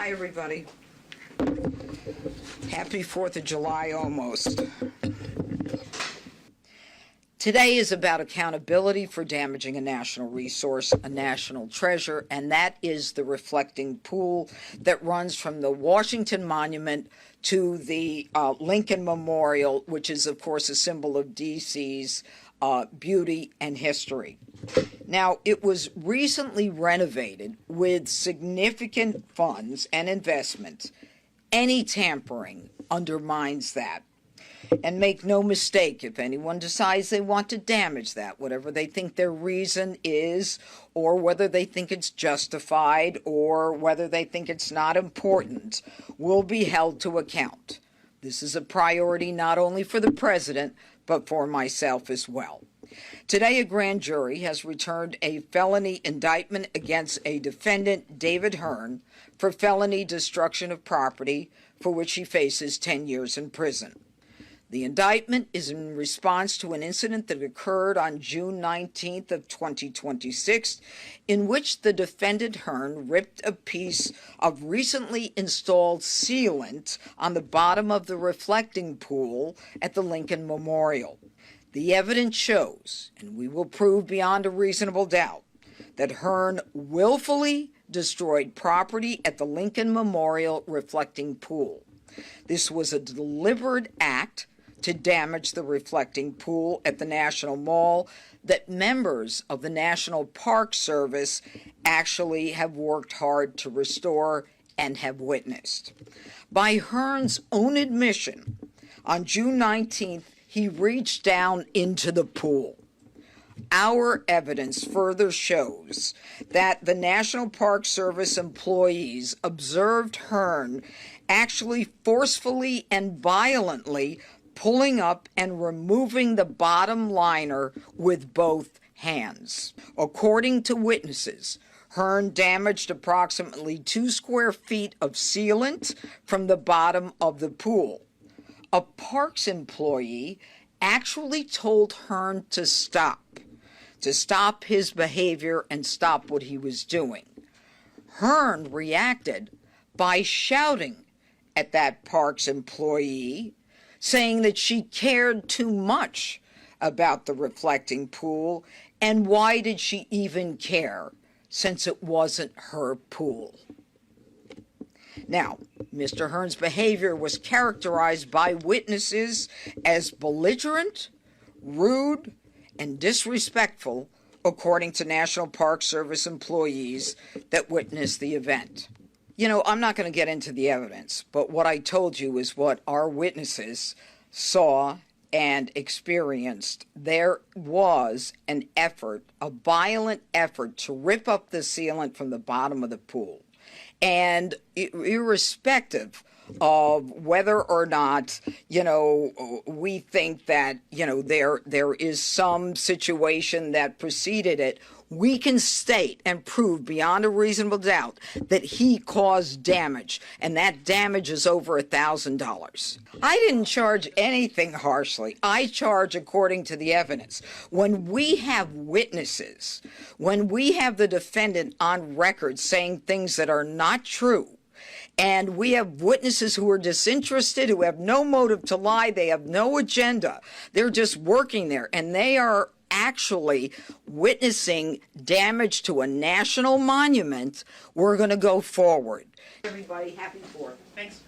Hi, everybody. Happy 4th of July almost. Today is about accountability for damaging a national resource, a national treasure, and that is the reflecting pool that runs from the Washington Monument to the Lincoln Memorial, which is, of course, a symbol of D.C.'s beauty and history. Now, it was recently renovated with significant funds and investment. Any tampering undermines that. And make no mistake, if anyone decides they want to damage that, whatever they think their reason is, or whether they think it's justified, or whether they think it's not important, will be held to account. This is a priority not only for the president, but for myself as well. Today, a grand jury has returned a felony indictment against a defendant, David Hearn, for felony destruction of property, for which he faces 10 years in prison. The indictment is in response to an incident that occurred on June 19th of 2026, in which the defendant Hearn ripped a piece of recently installed sealant on the bottom of the reflecting pool at the Lincoln Memorial. The evidence shows, and we will prove beyond a reasonable doubt, that Hearn willfully destroyed property at the Lincoln Memorial reflecting pool. This was a deliberate act to damage the reflecting pool at the National Mall that members of the National Park Service actually have worked hard to restore and have witnessed. By Hearn's own admission, on June 19th, he reached down into the pool. Our evidence further shows that the National Park Service employees observed Hearn actually forcefully and violently pulling up and removing the bottom liner with both hands. According to witnesses, Hearn damaged approximately 2 square feet of sealant from the bottom of the pool. A parks employee actually told Hearn to stop his behavior and stop what he was doing. Hearn reacted by shouting at that parks employee, saying that she cared too much about the reflecting pool, and why did she even care, since it wasn't her pool. Now, Mr. Hearn's behavior was characterized by witnesses as belligerent, rude, and disrespectful, according to National Park Service employees that witnessed the event. You know, I'm not going to get into the evidence, but what I told you is what our witnesses saw and experienced. There was an effort, a violent effort, to rip up the sealant from the bottom of the pool. And irrespective of whether or not, we think that, there is some situation that preceded it, we can state and prove beyond a reasonable doubt that he caused damage, and that damage is over $1,000. I didn't charge anything harshly. I charge according to the evidence. When we have witnesses, when we have the defendant on record saying things that are not true, and we have witnesses who are disinterested, who have no motive to lie, they have no agenda, they're just working there, and they are actually witnessing damage to a national monument, we're going to go forward. Everybody, happy 4th. Thanks.